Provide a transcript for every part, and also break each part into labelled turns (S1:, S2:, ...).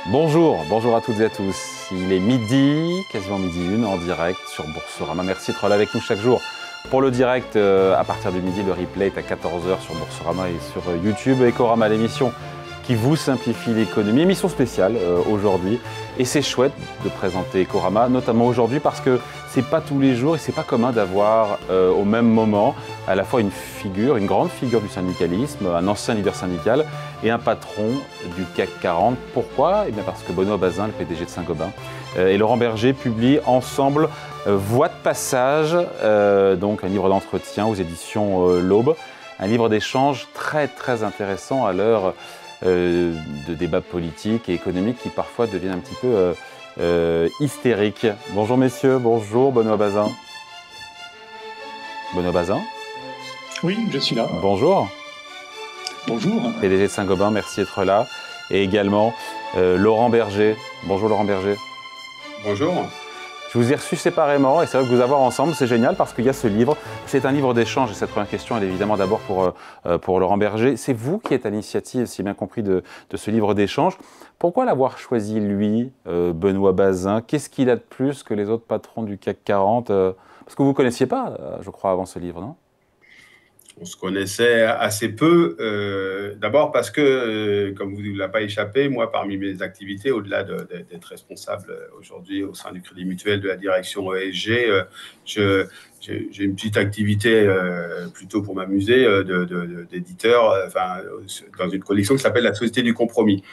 S1: Bonjour, bonjour à toutes et à tous. Il est midi, quasiment midi 1 en direct sur Boursorama. Merci d'être là avec nous chaque jour. Pour le direct, à partir du midi, le replay est à 14 h sur Boursorama et sur YouTube. Ecorama, l'émission qui vous simplifie l'économie. Émission spéciale aujourd'hui. Et c'est chouette de présenter Ecorama, notamment aujourd'hui parce que c'est pas tous les jours et c'est pas commun d'avoir au même moment à la fois une grande figure du syndicalisme, un ancien leader syndical et un patron du CAC 40. Pourquoi ? Eh bien parce que Benoît Bazin, le PDG de Saint-Gobain, et Laurent Berger publient ensemble Voix de passage, donc un livre d'entretien aux éditions L'Aube, un livre d'échange très très intéressant à l'heure de débats politiques et économiques qui parfois deviennent un petit peu hystériques. Bonjour messieurs, bonjour Benoît Bazin. Benoît Bazin ?
S2: Oui, je suis là.
S1: Bonjour.
S2: Bonjour.
S1: PDG de Saint-Gobain, merci d'être là. Et également Laurent Berger. Bonjour Laurent Berger.
S3: Bonjour.
S1: Je vous ai reçus séparément et c'est vrai que vous avoir ensemble, c'est génial parce qu'il y a ce livre. C'est un livre d'échange et cette première question, elle est évidemment d'abord pour Laurent Berger. C'est vous qui êtes à l'initiative, si j'ai bien compris, de ce livre d'échange. Pourquoi l'avoir choisi lui, Benoît Bazin ? Qu'est-ce qu'il a de plus que les autres patrons du CAC 40 ? Parce que vous ne connaissiez pas, je crois, avant ce livre, non ?
S3: On se connaissait assez peu, d'abord parce que, comme vous ne l'avez pas échappé, moi, parmi mes activités, au-delà d'être responsable aujourd'hui au sein du Crédit Mutuel de la direction ESG, j'ai une petite activité plutôt pour m'amuser d'éditeur, dans une collection qui s'appelle la Société du Compromis.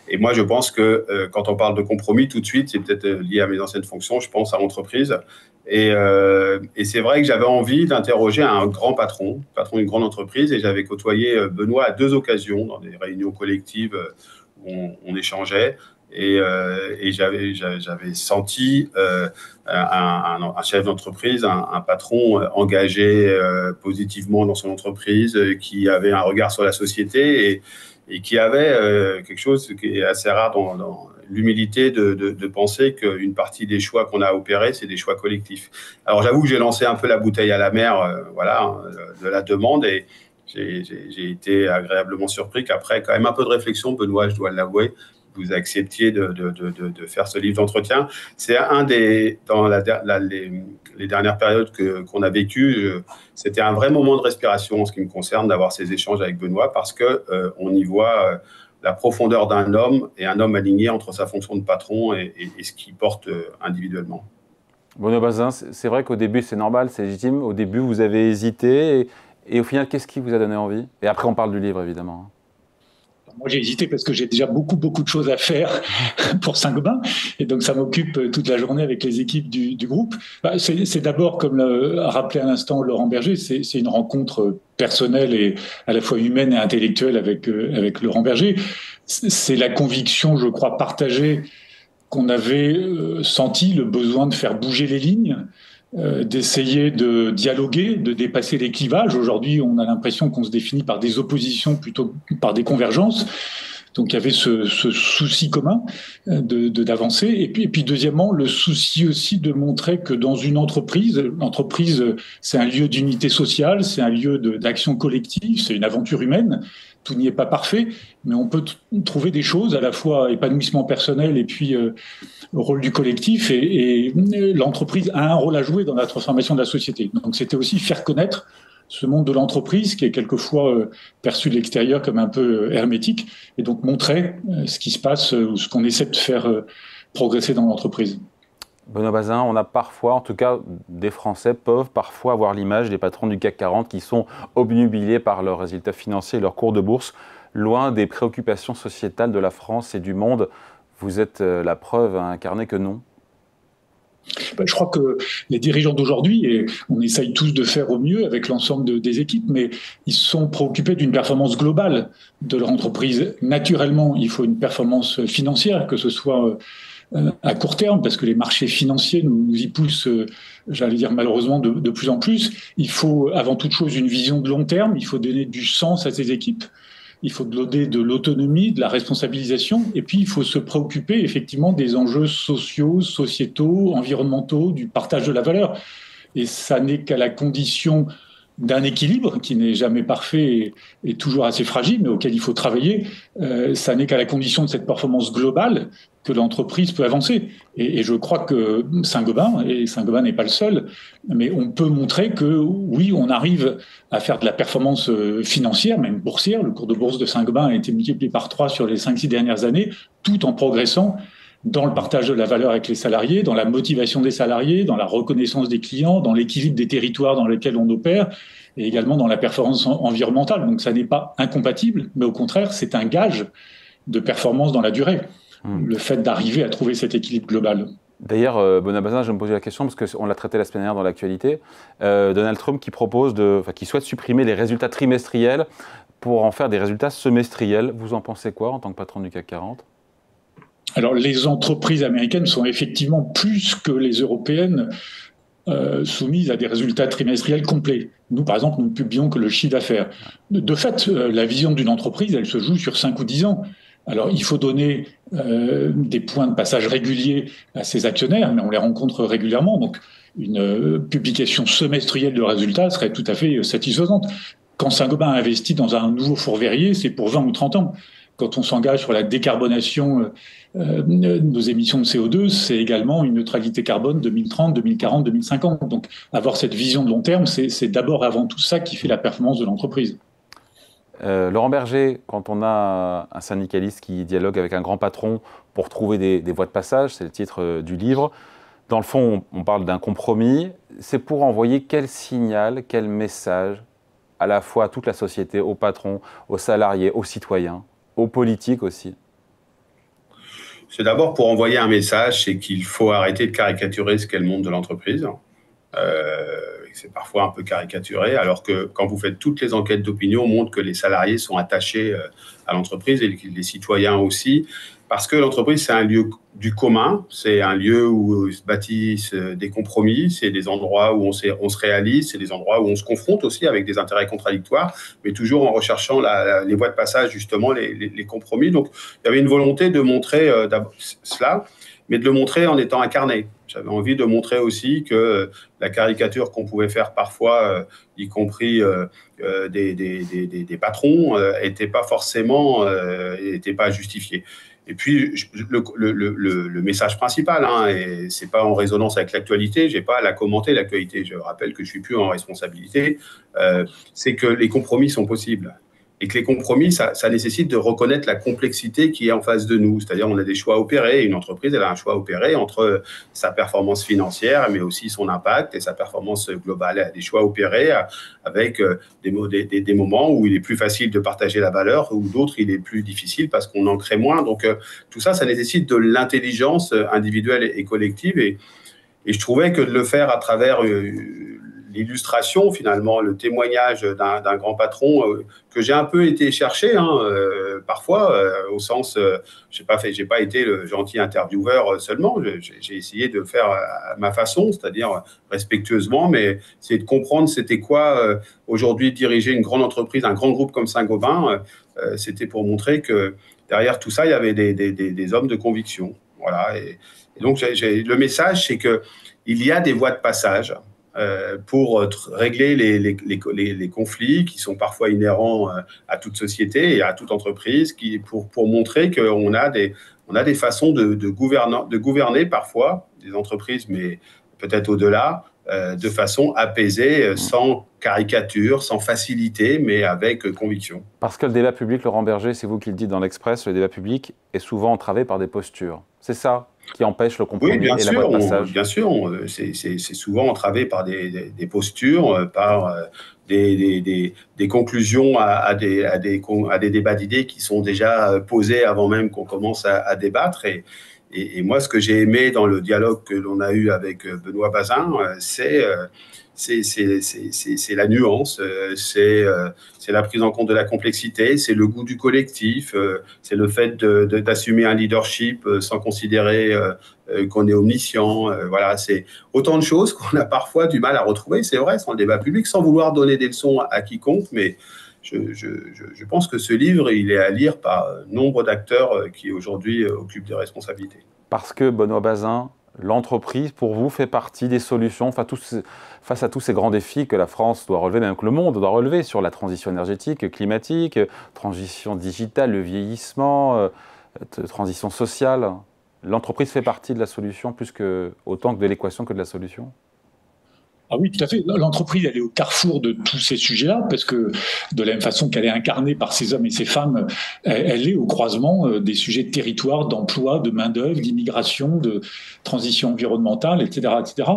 S3: Et moi, je pense que quand on parle de compromis, tout de suite, c'est peut-être lié à mes anciennes fonctions, je pense à l'entreprise. Et c'est vrai que j'avais envie d'interroger un grand patron d'une grande entreprise, et j'avais côtoyé Benoît à 2 occasions dans des réunions collectives où on échangeait. Et j'avais senti un chef d'entreprise, un patron engagé positivement dans son entreprise, qui avait un regard sur la société et qui avait quelque chose qui est assez rare dans l'humilité de penser qu'une partie des choix qu'on a opérés, c'est des choix collectifs. Alors j'avoue que j'ai lancé un peu la bouteille à la mer de la demande, et j'ai été agréablement surpris qu'après quand même un peu de réflexion, Benoît, je dois l'avouer, vous acceptiez de faire ce livre d'entretien. C'est dans les dernières périodes qu'on a vécues, c'était un vrai moment de respiration en ce qui me concerne d'avoir ces échanges avec Benoît, parce qu'on y voit la profondeur d'un homme, et un homme aligné entre sa fonction de patron et ce qu'il porte individuellement.
S1: Benoît Bazin, c'est vrai qu'au début, c'est normal, c'est légitime. Au début, vous avez hésité et au final, qu'est-ce qui vous a donné envie ? Et après, on parle du livre, évidemment.
S2: Moi, j'ai hésité parce que j'ai déjà beaucoup de choses à faire pour Saint-Gobain. Et donc, ça m'occupe toute la journée avec les équipes du groupe. C'est d'abord, comme l'a rappelé à l'instant Laurent Berger, c'est une rencontre personnelle et à la fois humaine et intellectuelle avec Laurent Berger. C'est la conviction, je crois, partagée qu'on avait senti le besoin de faire bouger les lignes, d'essayer de dialoguer, de dépasser les clivages. Aujourd'hui, on a l'impression qu'on se définit par des oppositions plutôt que par des convergences. Donc, il y avait ce souci commun d'avancer. Et puis, deuxièmement, le souci aussi de montrer que dans une entreprise, l'entreprise, c'est un lieu d'unité sociale, c'est un lieu d'action collective, c'est une aventure humaine. Tout n'y est pas parfait, mais on peut trouver des choses, à la fois épanouissement personnel et puis rôle du collectif. Et l'entreprise a un rôle à jouer dans la transformation de la société. Donc, c'était aussi faire connaître ce monde de l'entreprise qui est quelquefois perçu de l'extérieur comme un peu hermétique, et donc montrer ce qui se passe ou ce qu'on essaie de faire progresser dans l'entreprise.
S1: Benoît Bazin, on a parfois, en tout cas des Français peuvent parfois avoir l'image des patrons du CAC 40 qui sont obnubilés par leurs résultats financiers et leurs cours de bourse, loin des préoccupations sociétales de la France et du monde. Vous êtes la preuve à incarner que non.
S2: Je crois que les dirigeants d'aujourd'hui, et on essaye tous de faire au mieux avec l'ensemble des équipes, mais ils sont préoccupés d'une performance globale de leur entreprise. Naturellement, il faut une performance financière, que ce soit à court terme, parce que les marchés financiers nous y poussent, j'allais dire malheureusement, de plus en plus. Il faut avant toute chose une vision de long terme, il faut donner du sens à ces équipes. Il faut donner de l'autonomie, de la responsabilisation, et puis il faut se préoccuper effectivement des enjeux sociaux, sociétaux, environnementaux, du partage de la valeur. Et ça n'est qu'à la condition d'un équilibre qui n'est jamais parfait et toujours assez fragile, mais auquel il faut travailler. Ça n'est qu'à la condition de cette performance globale que l'entreprise peut avancer. Et je crois que Saint-Gobain, et Saint-Gobain n'est pas le seul, mais on peut montrer que oui, on arrive à faire de la performance financière, même boursière. Le cours de bourse de Saint-Gobain a été multiplié par 3 sur les 5-6 dernières années, tout en progressant dans le partage de la valeur avec les salariés, dans la motivation des salariés, dans la reconnaissance des clients, dans l'équilibre des territoires dans lesquels on opère, et également dans la performance environnementale. Donc ça n'est pas incompatible, mais au contraire, c'est un gage de performance dans la durée, le fait d'arriver à trouver cet équilibre global.
S1: D'ailleurs, Benoît Bazin, je vais me poser la question, parce qu'on l'a traité la semaine dernière dans l'actualité, Donald Trump qui souhaite supprimer les résultats trimestriels pour en faire des résultats semestriels. Vous en pensez quoi en tant que patron du CAC 40 ?
S2: Alors, les entreprises américaines sont effectivement plus que les européennes soumises à des résultats trimestriels complets. Nous, par exemple, nous ne publions que le chiffre d'affaires. De fait, la vision d'une entreprise, elle se joue sur 5 ou 10 ans. Alors, il faut donner des points de passage réguliers à ses actionnaires, mais on les rencontre régulièrement. Donc, une publication semestrielle de résultats serait tout à fait satisfaisante. Quand Saint-Gobain investit dans un nouveau four verrier, c'est pour 20 ou 30 ans. Quand on s'engage sur la décarbonation de nos émissions de CO2, c'est également une neutralité carbone 2030, 2040, 2050. Donc, avoir cette vision de long terme, c'est d'abord avant tout ça qui fait la performance de l'entreprise.
S1: Laurent Berger, quand on a un syndicaliste qui dialogue avec un grand patron pour trouver des voies de passage, c'est le titre du livre, dans le fond, on parle d'un compromis. C'est pour envoyer quel signal, quel message, à la fois à toute la société, aux patrons, aux salariés, aux citoyens, aux politiques aussi?
S3: C'est d'abord pour envoyer un message, c'est qu'il faut arrêter de caricaturer ce qu'est le monde de l'entreprise. C'est parfois un peu caricaturé, alors que quand vous faites toutes les enquêtes d'opinion, montrent que les salariés sont attachés à l'entreprise et les citoyens aussi, parce que l'entreprise, c'est un lieu du commun, c'est un lieu où se bâtissent des compromis, c'est des endroits où on se réalise, c'est des endroits où on se confronte aussi avec des intérêts contradictoires, mais toujours en recherchant les voies de passage, justement, les compromis. Donc, il y avait une volonté de montrer cela, mais de le montrer en étant incarné. J'avais envie de montrer aussi que la caricature qu'on pouvait faire parfois, y compris des patrons, n'était pas forcément était pas justifiée. Et puis, le message principal, et ce n'est pas en résonance avec l'actualité, je n'ai pas à la commenter, l'actualité. Je rappelle que je ne suis plus en responsabilité, c'est que les compromis sont possibles. Et que les compromis, ça nécessite de reconnaître la complexité qui est en face de nous. C'est-à-dire, on a des choix à opérer. Une entreprise, elle a un choix à opérer entre sa performance financière, mais aussi son impact et sa performance globale. Elle a des choix à opérer avec des moments où il est plus facile de partager la valeur, ou d'autres, il est plus difficile parce qu'on en crée moins. Donc, tout ça, ça nécessite de l'intelligence individuelle et collective. Et je trouvais que de le faire à travers l'illustration, finalement, le témoignage d'un grand patron que j'ai un peu été chercher, parfois, au sens, j'ai pas été le gentil intervieweur seulement, j'ai essayé de le faire à ma façon, c'est-à-dire respectueusement, mais c'est de comprendre c'était quoi aujourd'hui diriger une grande entreprise, un grand groupe comme Saint-Gobain. C'était pour montrer que derrière tout ça, il y avait des hommes de conviction. Voilà. Et donc, le message, c'est qu'il y a des voies de passage pour régler les conflits qui sont parfois inhérents à toute société et à toute entreprise, pour montrer qu'on a des façons de gouverner parfois des entreprises, mais peut-être au-delà, de façon apaisée, sans caricature, sans facilité, mais avec conviction.
S1: Parce que le débat public, Laurent Berger, c'est vous qui le dites dans l'Express, le débat public est souvent entravé par des postures. C'est ça qui empêche le compromis et la voie de passage.
S3: Bien sûr, c'est souvent entravé par des postures, par des conclusions à des débats d'idées qui sont déjà posés avant même qu'on commence à débattre. Et moi, ce que j'ai aimé dans le dialogue que l'on a eu avec Benoît Bazin, c'est la nuance, c'est la prise en compte de la complexité, c'est le goût du collectif, c'est le fait d'assumer un leadership sans considérer qu'on est omniscient. Voilà, c'est autant de choses qu'on a parfois du mal à retrouver, c'est vrai, dans le débat public, sans vouloir donner des leçons à quiconque, mais je pense que ce livre, il est à lire par nombre d'acteurs qui aujourd'hui occupent des responsabilités.
S1: Parce que Benoît Bazin, l'entreprise, pour vous, fait partie des solutions face à tous ces grands défis que la France doit relever, même que le monde doit relever, sur la transition énergétique, climatique, transition digitale, le vieillissement, transition sociale. L'entreprise fait partie de la solution autant que de l'équation que de la solution?
S2: Ah oui, tout à fait. L'entreprise, elle est au carrefour de tous ces sujets-là, parce que de la même façon qu'elle est incarnée par ces hommes et ces femmes, elle est au croisement des sujets de territoire, d'emploi, de main-d'œuvre, d'immigration, de transition environnementale, etc., etc.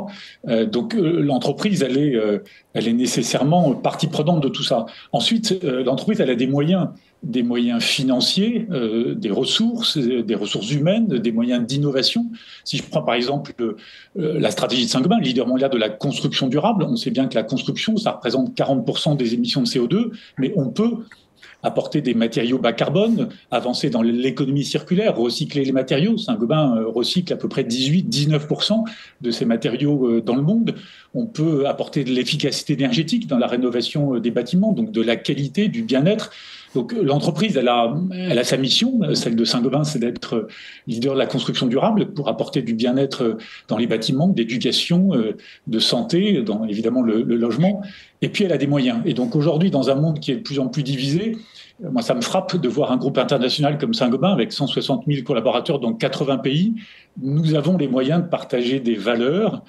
S2: Donc l'entreprise, elle est nécessairement partie prenante de tout ça. Ensuite, l'entreprise, elle a des moyens financiers, des ressources humaines, des moyens d'innovation. Si je prends par exemple la stratégie de Saint-Gobain, leader mondial de la construction durable, on sait bien que la construction, ça représente 40% des émissions de CO2, mais on peut apporter des matériaux bas carbone, avancer dans l'économie circulaire, recycler les matériaux. Saint-Gobain recycle à peu près 18-19% de ces matériaux dans le monde. On peut apporter de l'efficacité énergétique dans la rénovation des bâtiments, donc de la qualité, du bien-être. Donc l'entreprise, elle a sa mission, celle de Saint-Gobain, c'est d'être leader de la construction durable pour apporter du bien-être dans les bâtiments, d'éducation, de santé, dans évidemment le logement. Et puis elle a des moyens. Et donc aujourd'hui, dans un monde qui est de plus en plus divisé, moi ça me frappe de voir un groupe international comme Saint-Gobain avec 160 000 collaborateurs dans 80 pays. Nous avons les moyens de partager des valeurs,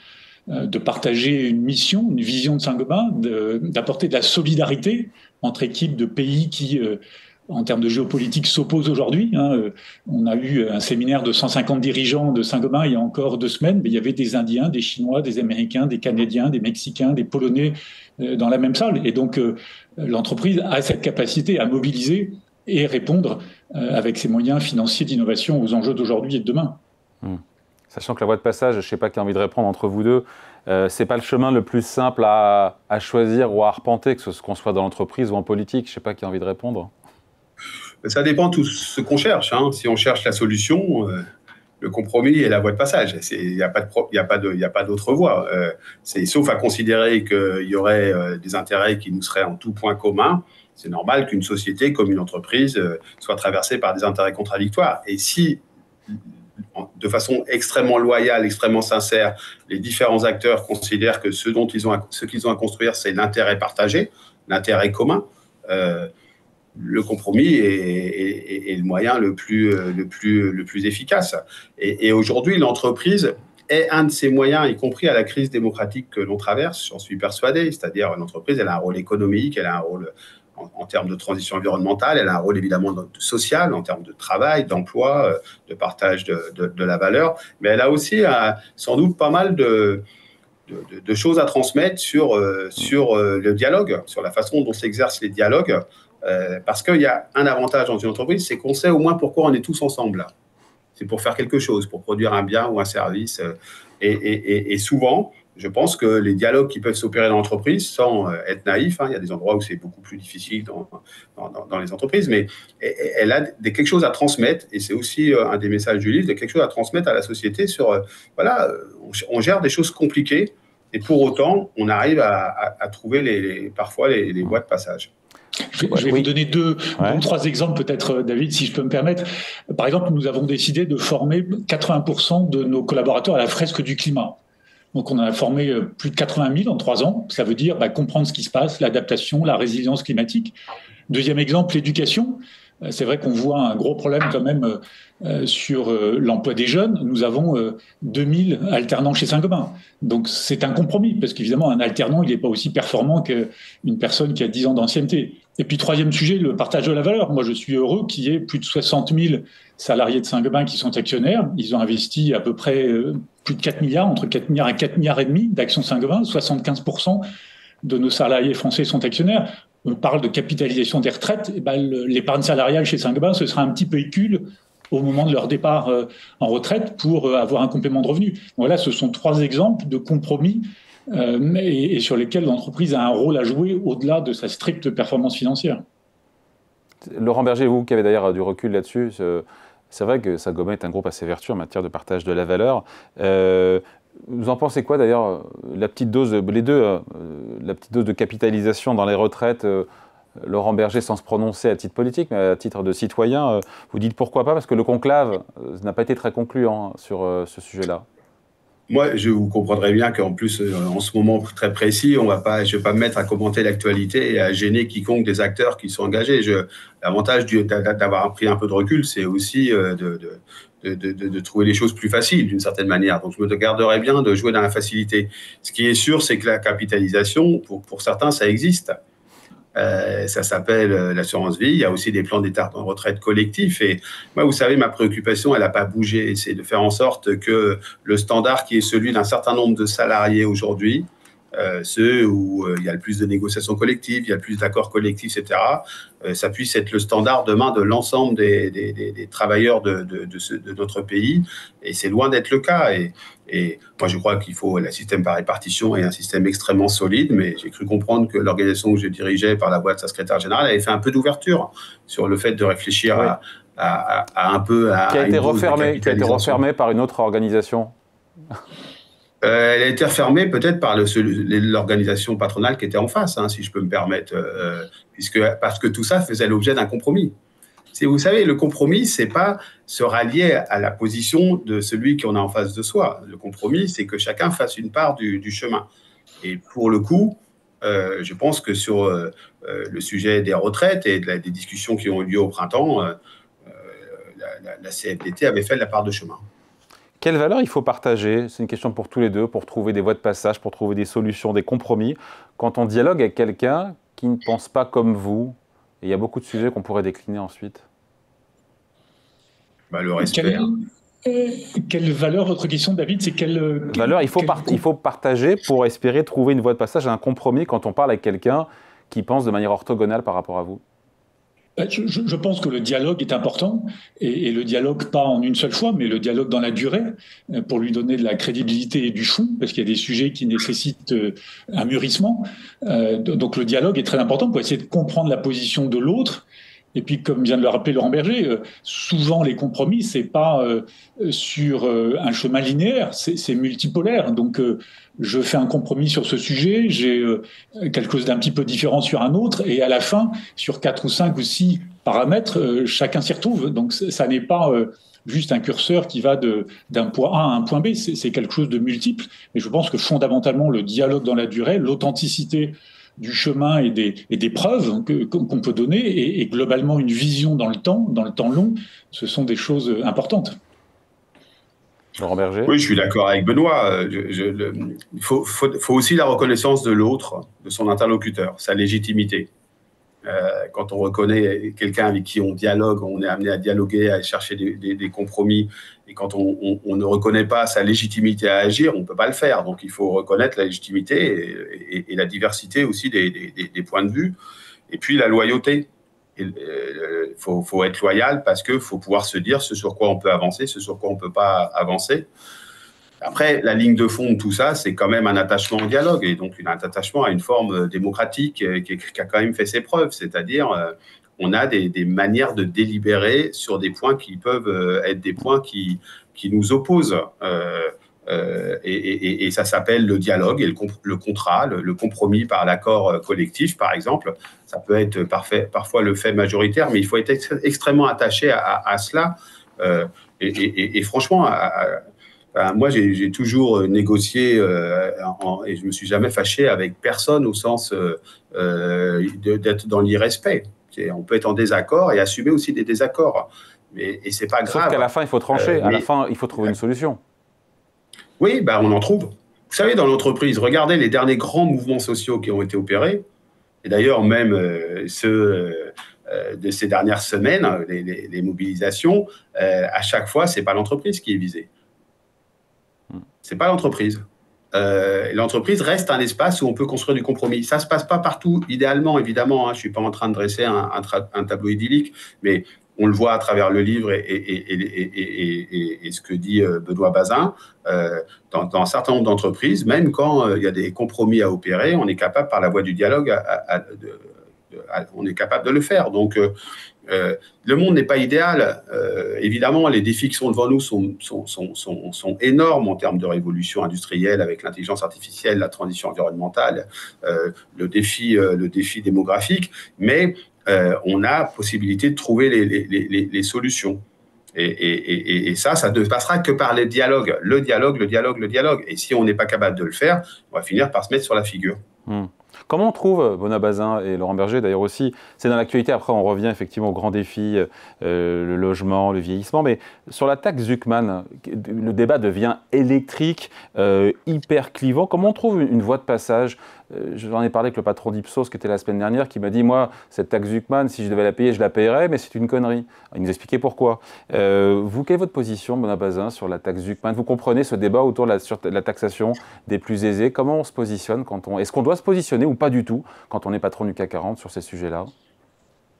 S2: de partager une mission, une vision de Saint-Gobain, d'apporter de la solidarité entre équipes de pays qui, en termes de géopolitique, s'opposent aujourd'hui. On a eu un séminaire de 150 dirigeants de Saint-Gobain il y a encore 2 semaines, mais il y avait des Indiens, des Chinois, des Américains, des Canadiens, des Mexicains, des Polonais dans la même salle. Et donc, l'entreprise a cette capacité à mobiliser et répondre avec ses moyens financiers d'innovation aux enjeux d'aujourd'hui et de demain.
S1: Sachant que la voie de passage, je ne sais pas qui a envie de répondre entre vous deux, ce n'est pas le chemin le plus simple à choisir ou à arpenter, que ce qu'on soit dans l'entreprise ou en politique. Je ne sais pas qui a envie de répondre.
S3: Ça dépend de tout ce qu'on cherche. Si on cherche la solution, le compromis est la voie de passage. Il n'y a pas d'autre voie. Sauf à considérer qu'il y aurait des intérêts qui nous seraient en tout point commun. C'est normal qu'une société comme une entreprise soit traversée par des intérêts contradictoires. Et si, de façon extrêmement loyale, extrêmement sincère, les différents acteurs considèrent que ce qu'ils ont à construire, c'est l'intérêt partagé, l'intérêt commun, le compromis est le moyen le plus efficace. Et aujourd'hui, l'entreprise est un de ces moyens, y compris à la crise démocratique que l'on traverse, j'en suis persuadé. C'est-à-dire, l'entreprise, elle a un rôle économique, elle a un rôle en termes de transition environnementale, elle a un rôle évidemment social, en termes de travail, d'emploi, de partage de la valeur, mais elle a aussi sans doute pas mal de choses à transmettre sur le dialogue, sur la façon dont s'exercent les dialogues, parce qu'il y a un avantage dans une entreprise, c'est qu'on sait au moins pourquoi on est tous ensemble là. C'est pour faire quelque chose, pour produire un bien ou un service, et souvent, je pense que les dialogues qui peuvent s'opérer dans l'entreprise, sans être naïf, il y a des endroits où c'est beaucoup plus difficile dans les entreprises, mais elle a quelque chose à transmettre, et c'est aussi un des messages du livre, quelque chose à transmettre à la société sur, on gère des choses compliquées, et pour autant, on arrive à trouver parfois les voies de passage.
S2: Je vais vous donner deux ou 3 exemples peut-être, David, si je peux me permettre. Par exemple, nous avons décidé de former 80% de nos collaborateurs à la fresque du climat. Donc, on en a formé plus de 80 000 en 3 ans. Ça veut dire comprendre ce qui se passe, l'adaptation, la résilience climatique. Deuxième exemple, l'éducation. C'est vrai qu'on voit un gros problème quand même sur l'emploi des jeunes. Nous avons 2000 alternants chez Saint-Gobain. Donc, c'est un compromis, parce qu'évidemment, un alternant, il n'est pas aussi performant qu'une personne qui a 10 ans d'ancienneté. Et puis, troisième sujet, le partage de la valeur. Moi, je suis heureux qu'il y ait plus de 60 000 salariés de Saint-Gobain qui sont actionnaires. Ils ont investi à peu près plus de 4 milliards, entre 4 milliards et 4 milliards et demi d'actions Saint-Gobain. 75% de nos salariés français sont actionnaires. On parle de capitalisation des retraites. L'épargne salariale chez Saint-Gobain, ce sera un petit véhicule au moment de leur départ en retraite pour avoir un complément de revenu. Voilà, ce sont 3 exemples de compromis et sur lesquels l'entreprise a un rôle à jouer au-delà de sa stricte performance financière.
S1: Laurent Berger, vous qui avez d'ailleurs du recul là-dessus, c'est vrai que Saint-Gobain est un groupe assez vertueux en matière de partage de la valeur. Vous en pensez quoi d'ailleurs, la petite dose de capitalisation dans les retraites, Laurent Berger, sans se prononcer à titre politique, mais à titre de citoyen, vous dites pourquoi pas, parce que le conclave n'a pas été très concluant sur ce sujet-là.
S3: Moi, je vous comprendrai bien qu'en plus, en ce moment très précis, je ne vais pas me mettre à commenter l'actualité et à gêner quiconque des acteurs qui sont engagés. L'avantage d'avoir pris un peu de recul, c'est aussi de trouver les choses plus faciles d'une certaine manière. Donc, je me garderais bien de jouer dans la facilité. Ce qui est sûr, c'est que la capitalisation, pour certains, ça existe. Ça s'appelle l'assurance vie. Il y a aussi des plans d'état de retraite collectifs. Et moi, vous savez, ma préoccupation, elle n'a pas bougé. C'est de faire en sorte que le standard qui est celui d'un certain nombre de salariés aujourd'hui, ceux où il y a le plus de négociations collectives, il y a le plus d'accords collectifs, etc., ça puisse être le standard demain de l'ensemble des travailleurs de notre pays. Et c'est loin d'être le cas. Et moi, je crois qu'il faut un système par répartition et un système extrêmement solide, mais j'ai cru comprendre que l'organisation que je dirigeais par la voix de sa secrétaire générale avait fait un peu d'ouverture sur le fait de réfléchir
S1: oui.
S3: à un peu...
S1: Qui a été refermé par une autre organisation.
S3: Elle a été refermée peut-être par l'organisation patronale qui était en face, si je peux me permettre, parce que tout ça faisait l'objet d'un compromis. Vous savez, le compromis, c'est pas se rallier à la position de celui qu'on a en face de soi. Le compromis, c'est que chacun fasse une part du chemin. Et pour le coup, je pense que sur le sujet des retraites et des discussions qui ont eu lieu au printemps, la CFDT avait fait la part de chemin.
S1: Quelles valeurs il faut partager? C'est une question pour tous les deux, pour trouver des voies de passage, pour trouver des solutions, des compromis. Quand on dialogue avec quelqu'un qui ne pense pas comme vous, et il y a beaucoup de sujets qu'on pourrait décliner ensuite.
S3: Le respect.
S2: Quelle valeur, votre question, David, c'est quelle
S1: valeur il faut partager pour espérer trouver une voie de passage, un compromis quand on parle avec quelqu'un qui pense de manière orthogonale par rapport à vous?
S2: Je pense que le dialogue est important, et le dialogue pas en une seule fois, mais le dialogue dans la durée, pour lui donner de la crédibilité et du fond, parce qu'il y a des sujets qui nécessitent un mûrissement. Donc le dialogue est très important pour essayer de comprendre la position de l'autre. Et puis, comme vient de le rappeler Laurent Berger, souvent les compromis, c'est pas sur un chemin linéaire, c'est multipolaire. Donc, je fais un compromis sur ce sujet, j'ai quelque chose d'un petit peu différent sur un autre, et à la fin, sur 4 ou 5 ou 6 paramètres, chacun s'y retrouve. Donc, ça n'est pas juste un curseur qui va d'un point A à un point B, c'est quelque chose de multiple. Mais je pense que fondamentalement, le dialogue dans la durée, l'authenticité du chemin et des preuves qu'on peut donner, et globalement une vision dans le temps long, ce sont des choses importantes.
S1: Laurent Berger?
S3: Oui, je suis d'accord avec Benoît. Il faut aussi la reconnaissance de l'autre, de son interlocuteur, sa légitimité. Quand on reconnaît quelqu'un avec qui on dialogue, on est amené à dialoguer, à chercher des compromis, et quand on ne reconnaît pas sa légitimité à agir, on ne peut pas le faire. Donc il faut reconnaître la légitimité et la diversité aussi des points de vue, et puis la loyauté. Il faut être loyal parce qu'il faut pouvoir se dire ce sur quoi on peut avancer, ce sur quoi on ne peut pas avancer. Après, la ligne de fond de tout ça, c'est quand même un attachement au dialogue, et donc un attachement à une forme démocratique qui a quand même fait ses preuves. C'est-à-dire, on a des manières de délibérer sur des points qui peuvent être des points qui nous opposent. Et ça s'appelle le dialogue et le contrat, le compromis par l'accord collectif, par exemple. Ça peut être parfois le fait majoritaire, mais il faut être extrêmement attaché à cela. Et franchement, moi, j'ai toujours négocié et je ne me suis jamais fâché avec personne au sens d'être dans l'irrespect. On peut être en désaccord et assumer aussi des désaccords. Et ce n'est pas grave.
S1: Sauf qu'à la fin, il faut trancher. À la fin, il faut trouver une solution.
S3: Oui, on en trouve. Vous savez, dans l'entreprise, regardez les derniers grands mouvements sociaux qui ont été opérés. Et d'ailleurs, même ceux de ces dernières semaines, les mobilisations, à chaque fois, ce n'est pas l'entreprise qui est visée. Ce n'est pas l'entreprise. L'entreprise reste un espace où on peut construire du compromis. Ça ne se passe pas partout, idéalement, évidemment. Je ne suis pas en train de dresser un tableau idyllique, mais on le voit à travers le livre et ce que dit Benoît Bazin. Dans un certain nombre d'entreprises, même quand il y a des compromis à opérer, on est capable, par la voie du dialogue, on est capable de le faire. Donc, le monde n'est pas idéal. Évidemment, les défis qui sont devant nous sont énormes en termes de révolution industrielle avec l'intelligence artificielle, la transition environnementale, le défi démographique, mais on a possibilité de trouver les solutions. Et ça ne passera que par les dialogues. Le dialogue. Et si on n'est pas capable de le faire, on va finir par se mettre sur la figure.
S1: Comment on trouve, Benoît Bazin et Laurent Berger d'ailleurs aussi, c'est dans l'actualité, après on revient effectivement aux grands défis, le logement, le vieillissement, mais sur la taxe Zucman, le débat devient électrique, hyper clivant. Comment on trouve une voie de passage? J'en ai parlé avec le patron d'Ipsos qui était la semaine dernière, qui m'a dit, moi, cette taxe Zucman, si je devais la payer, je la payerais, mais c'est une connerie. Il nous expliquait pourquoi. Vous, quelle est votre position, Benoît Bazin, sur la taxe Zucman? Vous comprenez ce débat autour de la taxation des plus aisés? Comment on se positionne est-ce qu'on doit se positionner ou pas du tout quand on est patron du CAC 40 sur ces sujets-là?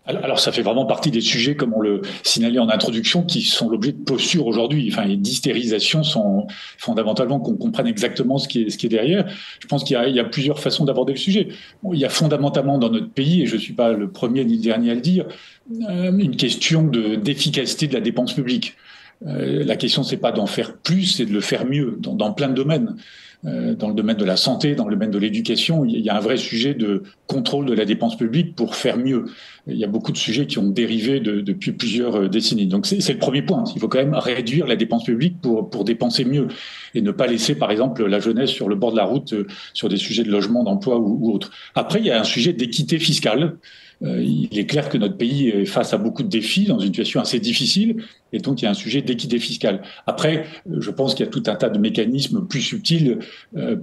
S2: Alors, ça fait vraiment partie des sujets, comme on le signalait en introduction, qui sont l'objet de posture aujourd'hui. Enfin, les d'hystérisation sont fondamentalement qu'on comprenne exactement ce qui est derrière. Je pense qu'il y a plusieurs façons d'aborder le sujet. Bon, il y a fondamentalement dans notre pays, et je ne suis pas le premier ni le dernier à le dire, une question d'efficacité de la dépense publique. La question, c'est pas d'en faire plus, c'est de le faire mieux dans plein de domaines. Dans le domaine de la santé, dans le domaine de l'éducation, il y a un vrai sujet de contrôle de la dépense publique pour faire mieux. Il y a beaucoup de sujets qui ont dérivé depuis plusieurs décennies. Donc c'est le premier point. Il faut quand même réduire la dépense publique pour dépenser mieux et ne pas laisser, par exemple, la jeunesse sur le bord de la route sur des sujets de logement, d'emploi ou autres. Après, il y a un sujet d'équité fiscale. Il est clair que notre pays est face à beaucoup de défis dans une situation assez difficile et donc il y a un sujet d'équité fiscale. Après, je pense qu'il y a tout un tas de mécanismes plus subtils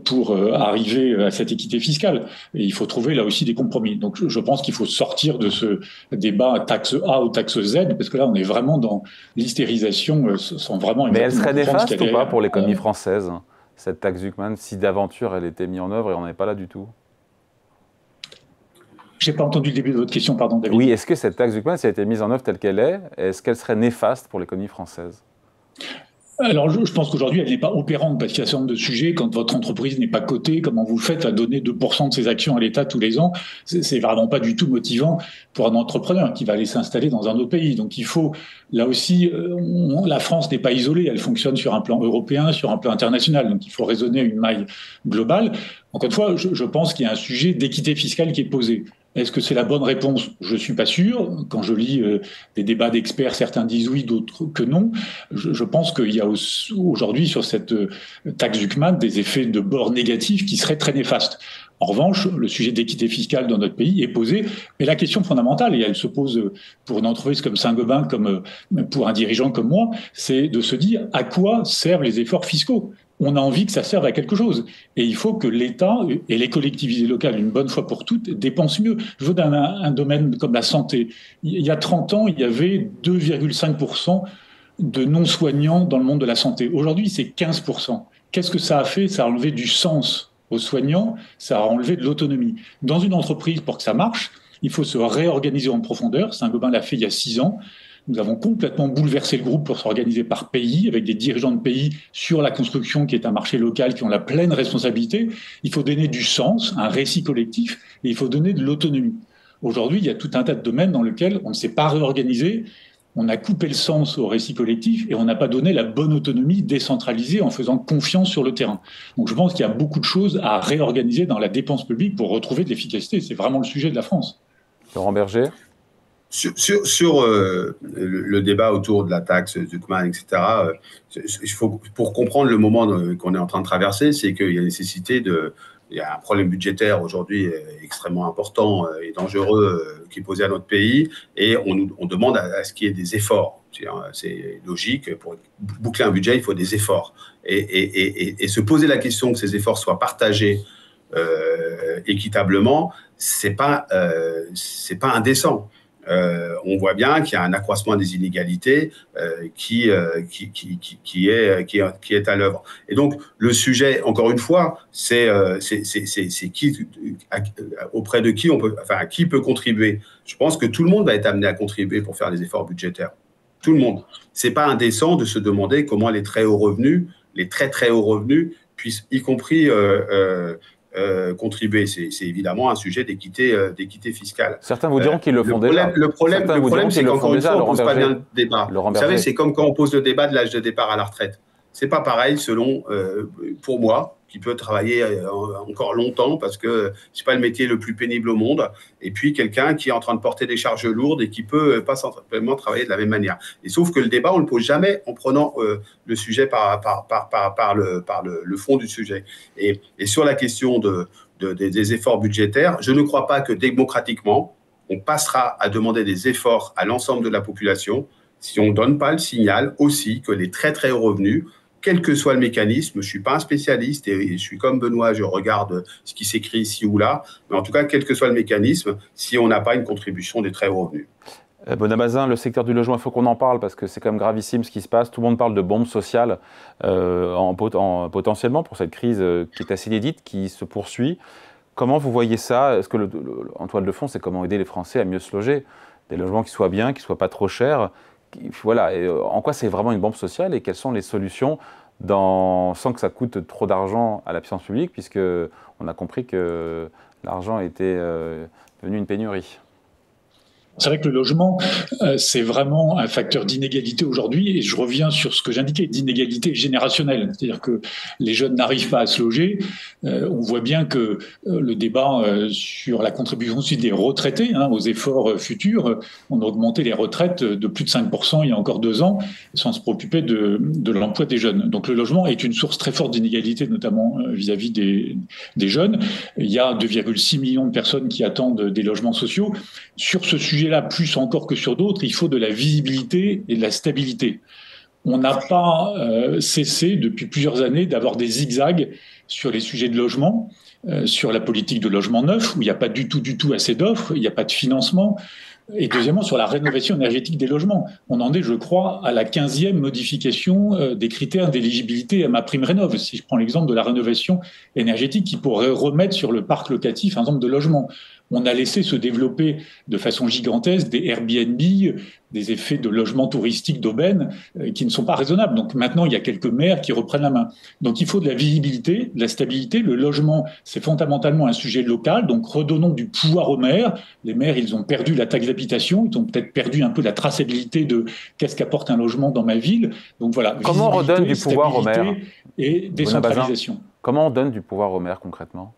S2: pour arriver à cette équité fiscale et il faut trouver là aussi des compromis. Donc je pense qu'il faut sortir de ce débat taxe A ou taxe Z parce que là on est vraiment dans l'hystérisation sans vraiment...
S1: Mais elle serait néfaste ou pas pour l'économie française, cette taxe Zucman, si d'aventure elle était mise en œuvre et on n'est pas là du tout?
S2: Je n'ai pas entendu le début de votre question, pardon, David.
S1: Oui, est-ce que cette taxe Zucman, si elle a été mise en œuvre telle qu'elle est-ce qu'elle serait néfaste pour l'économie française?
S2: Alors, je pense qu'aujourd'hui, elle n'est pas opérante parce qu'il y a un certain nombre de sujets. Quand votre entreprise n'est pas cotée, comment vous faites à donner 2% de ses actions à l'État tous les ans? C'est vraiment pas du tout motivant pour un entrepreneur qui va aller s'installer dans un autre pays. Donc, il faut, là aussi, la France n'est pas isolée. Elle fonctionne sur un plan européen, sur un plan international. Donc, il faut raisonner à une maille globale. Encore une fois, je pense qu'il y a un sujet d'équité fiscale qui est posé. Est-ce que c'est la bonne réponse? Je ne suis pas sûr. Quand je lis des débats d'experts, certains disent oui, d'autres que non. Je pense qu'il y a aujourd'hui sur cette taxe Zucman des effets de bord négatifs qui seraient très néfastes. En revanche, le sujet d'équité fiscale dans notre pays est posé, mais la question fondamentale, et elle se pose pour une entreprise comme Saint-Gobain, comme pour un dirigeant comme moi, c'est de se dire à quoi servent les efforts fiscaux. On a envie que ça serve à quelque chose. Et il faut que l'État et les collectivités locales, une bonne fois pour toutes, dépensent mieux. Je veux dans un domaine comme la santé. Il y a 30 ans, il y avait 2,5% de non-soignants dans le monde de la santé. Aujourd'hui, c'est 15%. Qu'est-ce que ça a fait? Ça a enlevé du sens aux soignants, ça a enlevé de l'autonomie. Dans une entreprise, pour que ça marche, il faut se réorganiser en profondeur. Saint-Gobain l'a fait il y a 6 ans. Nous avons complètement bouleversé le groupe pour s'organiser par pays, avec des dirigeants de pays sur la construction qui est un marché local, qui ont la pleine responsabilité. Il faut donner du sens, un récit collectif, et il faut donner de l'autonomie. Aujourd'hui, il y a tout un tas de domaines dans lesquels on ne s'est pas réorganisé, on a coupé le sens au récit collectif et on n'a pas donné la bonne autonomie décentralisée en faisant confiance sur le terrain. Donc je pense qu'il y a beaucoup de choses à réorganiser dans la dépense publique pour retrouver de l'efficacité. C'est vraiment le sujet de la France.
S1: Laurent Berger?
S3: Sur le débat autour de la taxe Zucman, etc., pour comprendre le moment qu'on est en train de traverser, c'est qu'il y a nécessité il y a un problème budgétaire aujourd'hui extrêmement important et dangereux qui est posé à notre pays, et on demande à ce qu'il y ait des efforts. C'est logique, pour boucler un budget, il faut des efforts. Et se poser la question que ces efforts soient partagés équitablement, c'est pas indécent. On voit bien qu'il y a un accroissement des inégalités qui est à l'œuvre. Et donc, le sujet, encore une fois, c'est auprès de qui qui peut contribuer. Je pense que tout le monde va être amené à contribuer pour faire des efforts budgétaires. Tout le monde. C'est pas indécent de se demander comment les très hauts revenus, les très très hauts revenus, puissent y compris contribuer. C'est évidemment un sujet d'équité fiscale.
S1: Certains vous diront qu'ils le font déjà.
S3: Le problème, c'est qu'encore une fois, on ne pose pas bien le débat. Vous savez, c'est comme quand on pose le débat de l'âge de départ à la retraite. C'est pas pareil selon, pour moi, qui peut travailler encore longtemps parce que c'est pas le métier le plus pénible au monde. Et puis quelqu'un qui est en train de porter des charges lourdes et qui peut pas simplement travailler de la même manière. Et sauf que le débat, on le pose jamais en prenant le sujet par le fond du sujet. Et sur la question des efforts budgétaires, je ne crois pas que démocratiquement, on passera à demander des efforts à l'ensemble de la population si on ne donne pas le signal aussi que les très très hauts revenus, quel que soit le mécanisme, je ne suis pas un spécialiste et je suis comme Benoît, je regarde ce qui s'écrit ici ou là, mais en tout cas, quel que soit le mécanisme, si on n'a pas une contribution des très hauts revenus.
S1: Benoît Bazin, le secteur du logement, il faut qu'on en parle parce que c'est quand même gravissime ce qui se passe. Tout le monde parle de bombe sociale potentiellement pour cette crise qui est assez inédite, qui se poursuit. Comment vous voyez ça? Est-ce que en toile de fond, c'est comment aider les Français à mieux se loger? Des logements qui soient bien, qui ne soient pas trop chers. Voilà. Et en quoi c'est vraiment une bombe sociale et quelles sont les solutions sans que ça coûte trop d'argent à la puissance publique, puisqu'on a compris que l'argent était devenu une pénurie?
S2: C'est vrai que le logement, c'est vraiment un facteur d'inégalité aujourd'hui, et je reviens sur ce que j'indiquais, d'inégalité générationnelle. C'est-à-dire que les jeunes n'arrivent pas à se loger. On voit bien que le débat sur la contribution aussi des retraités aux efforts futurs, on a augmenté les retraites de plus de 5% il y a encore 2 ans, sans se préoccuper de l'emploi des jeunes. Donc le logement est une source très forte d'inégalité, notamment vis-à-vis des jeunes. Il y a 2,6 millions de personnes qui attendent des logements sociaux. Sur ce sujet-là, plus encore que sur d'autres, il faut de la visibilité et de la stabilité. On n'a pas cessé depuis plusieurs années d'avoir des zigzags sur les sujets de logement, sur la politique de logement neuf, où il n'y a pas du tout assez d'offres, il n'y a pas de financement. Et deuxièmement, sur la rénovation énergétique des logements. On en est, je crois, à la 15e modification des critères d'éligibilité à MaPrimeRénov'. Si je prends l'exemple de la rénovation énergétique qui pourrait remettre sur le parc locatif un nombre de logements. On a laissé se développer de façon gigantesque des Airbnb, des effets de logements touristiques d'aubaine qui ne sont pas raisonnables. Donc maintenant, il y a quelques maires qui reprennent la main. Donc il faut de la visibilité, de la stabilité. Le logement, c'est fondamentalement un sujet local. Donc redonnons du pouvoir aux maires. Les maires, ils ont perdu la taxe d'habitation. Ils ont peut-être perdu un peu la traçabilité de qu'est-ce qu'apporte un logement dans ma ville. Donc voilà.
S1: Comment on redonne du pouvoir aux maires?
S2: Et décentralisation.
S1: Comment on donne du pouvoir aux maires concrètement?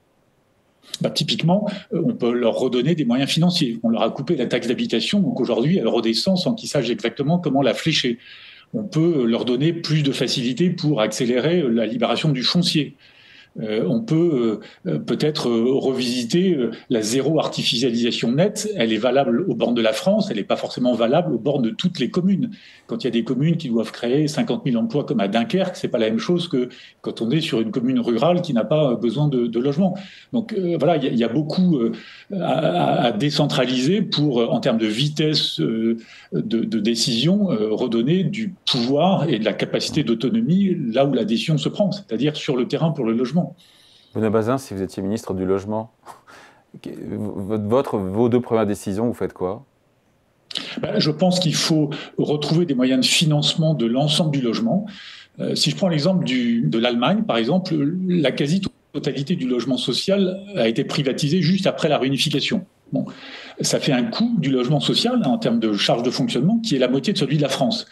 S2: Typiquement, on peut leur redonner des moyens financiers. On leur a coupé la taxe d'habitation, donc aujourd'hui, elle redescend sans qu'ils sachent exactement comment la flécher. On peut leur donner plus de facilité pour accélérer la libération du foncier. On peut peut-être revisiter la zéro artificialisation nette. Elle est valable aux bornes de la France, elle n'est pas forcément valable aux bornes de toutes les communes. Quand il y a des communes qui doivent créer 50 000 emplois comme à Dunkerque, c'est pas la même chose que quand on est sur une commune rurale qui n'a pas besoin de logement. Donc voilà, il y a beaucoup à décentraliser pour, en termes de vitesse de décision, redonner du pouvoir et de la capacité d'autonomie là où la décision se prend, c'est-à-dire sur le terrain pour le logement.
S1: Benoît Bazin, si vous étiez ministre du Logement, vos 2 premières décisions, vous faites quoi?
S2: Je pense qu'il faut retrouver des moyens de financement de l'ensemble du logement. Si je prends l'exemple de l'Allemagne, par exemple, la quasi-totalité du logement social a été privatisée juste après la réunification. Bon, ça fait un coût du logement social en termes de charge de fonctionnement qui est la moitié de celui de la France.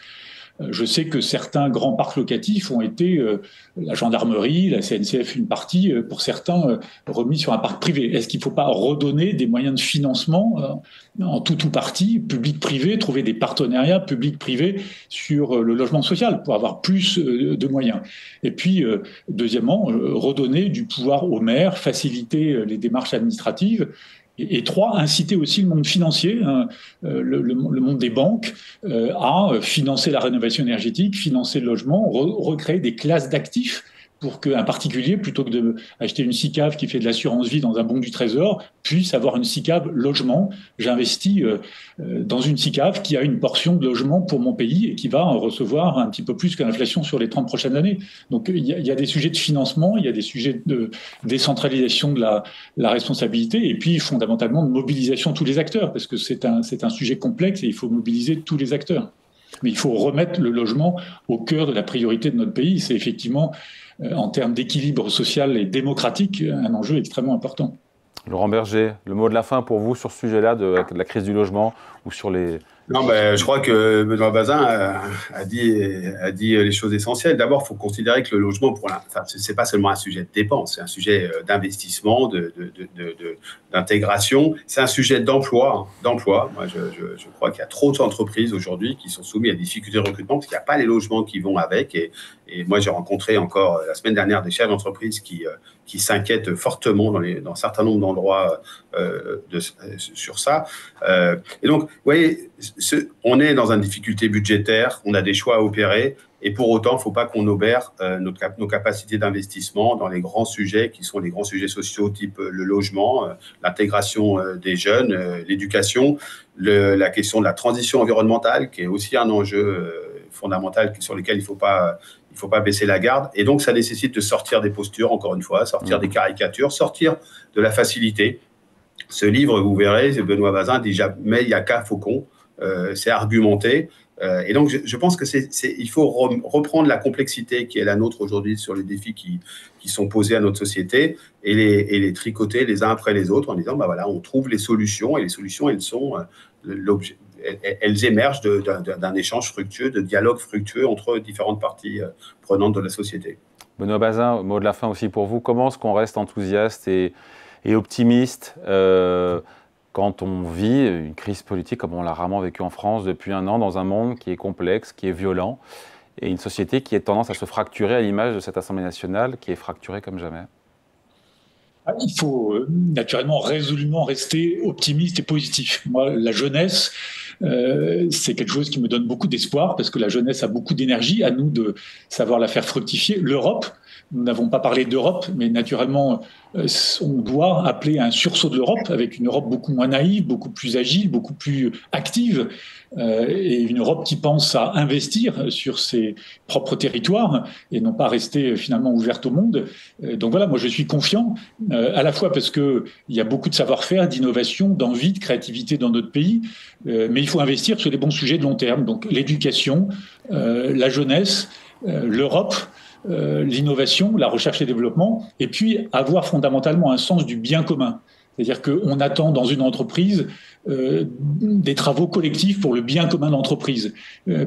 S2: Je sais que certains grands parcs locatifs ont été, la gendarmerie, la CNCF, une partie, pour certains, remis sur un parc privé. Est-ce qu'il ne faut pas redonner des moyens de financement en tout ou partie, public-privé, trouver des partenariats public-privé sur le logement social pour avoir plus de moyens? Et puis, deuxièmement, redonner du pouvoir aux maires, faciliter les démarches administratives. Et 3, inciter aussi le monde financier, le monde des banques, à financer la rénovation énergétique, financer le logement, recréer des classes d'actifs pour qu'un particulier, plutôt que d'acheter une SICAV qui fait de l'assurance vie dans un bon du Trésor, puisse avoir une SICAV logement. J'investis dans une SICAV qui a une portion de logement pour mon pays et qui va en recevoir un petit peu plus que l'inflation sur les 30 prochaines années. Donc il y a des sujets de financement, il y a des sujets de décentralisation de la responsabilité et puis fondamentalement de mobilisation de tous les acteurs, parce que c'est un sujet complexe et il faut mobiliser tous les acteurs. Mais il faut remettre le logement au cœur de la priorité de notre pays. C'est effectivement, en termes d'équilibre social et démocratique, un enjeu extrêmement important.
S1: Laurent Berger, le mot de la fin pour vous sur ce sujet-là de la crise du logement ou sur les
S3: Non, ben, je crois que Benoît Bazin a dit les choses essentielles. D'abord, il faut considérer que le logement, c'est pas seulement un sujet de dépense, c'est un sujet d'investissement, d'intégration. C'est un sujet d'emploi. Moi, je crois qu'il y a trop d'entreprises aujourd'hui qui sont soumises à des difficultés de recrutement parce qu'il n'y a pas les logements qui vont avec. Et moi, j'ai rencontré encore la semaine dernière des chefs d'entreprise qui s'inquiètent fortement dans un certain nombre d'endroits sur ça. Et donc, vous voyez, on est dans une difficulté budgétaire, on a des choix à opérer, et pour autant, il ne faut pas qu'on obère nos capacités d'investissement dans les grands sujets qui sont les grands sujets sociaux, type le logement, l'intégration des jeunes, l'éducation, la question de la transition environnementale, qui est aussi un enjeu fondamental sur lequel il ne faut pas baisser la garde. Et donc, ça nécessite de sortir des postures, encore une fois, sortir des caricatures, sortir de la facilité. Ce livre, vous verrez, Benoît Bazin dit jamais il n'y a qu'un faucon. C'est argumenté. Et donc, je pense qu'il faut reprendre la complexité qui est la nôtre aujourd'hui sur les défis qui sont posés à notre société et les tricoter les uns après les autres en disant, bah voilà, on trouve les solutions, et les solutions, elles émergent d'un échange fructueux, de dialogue fructueux entre différentes parties prenantes de la société.
S1: Benoît Bazin, mot de la fin aussi pour vous. Comment est-ce qu'on reste enthousiaste et optimiste quand on vit une crise politique comme on l'a rarement vécu en France depuis 1 an, dans un monde qui est complexe, qui est violent, et une société qui a tendance à se fracturer à l'image de cette Assemblée nationale qui est fracturée comme jamais?
S2: Il faut naturellement résolument rester optimiste et positif. Moi, la jeunesse, c'est quelque chose qui me donne beaucoup d'espoir parce que la jeunesse a beaucoup d'énergie, à nous de savoir la faire fructifier. L'Europe, nous n'avons pas parlé d'Europe, mais naturellement, on doit appeler à un sursaut de l'Europe avec une Europe beaucoup moins naïve, beaucoup plus agile, beaucoup plus active, et une Europe qui pense à investir sur ses propres territoires et non pas rester finalement ouverte au monde. Donc voilà, moi je suis confiant, à la fois parce qu'il y a beaucoup de savoir-faire, d'innovation, d'envie, de créativité dans notre pays, mais il faut investir sur les bons sujets de long terme. Donc l'éducation, la jeunesse, l'Europe, l'innovation, la recherche et développement, et puis avoir fondamentalement un sens du bien commun. C'est-à-dire qu'on attend dans une entreprise des travaux collectifs pour le bien commun de l'entreprise,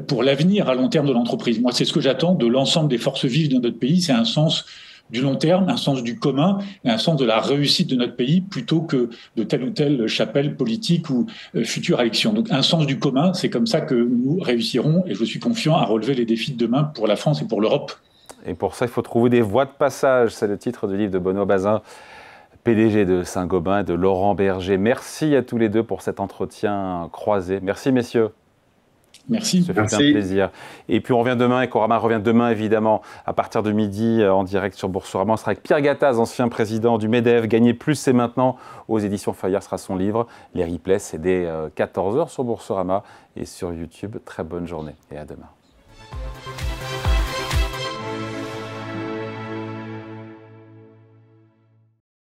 S2: pour l'avenir à long terme de l'entreprise. Moi, c'est ce que j'attends de l'ensemble des forces vives de notre pays, c'est un sens du long terme, un sens du commun et un sens de la réussite de notre pays plutôt que de telle ou telle chapelle politique ou future élection. Donc un sens du commun, c'est comme ça que nous réussirons et je suis confiant à relever les défis de demain pour la France et pour l'Europe.
S1: Et pour ça, il faut trouver des voies de passage. C'est le titre du livre de Benoît Bazin, PDG de Saint-Gobain, et de Laurent Berger. Merci à tous les deux pour cet entretien croisé. Merci, messieurs.
S2: Merci.
S1: Ce fut un plaisir. Et puis on revient demain, et Ecorama revient demain évidemment à partir de midi en direct sur Boursorama. On sera avec Pierre Gattaz, ancien président du MEDEF. Gagner plus, c'est maintenant. Aux éditions Fayard sera son livre. Les replays, c'est dès 14h sur Boursorama et sur YouTube. Très bonne journée et à demain.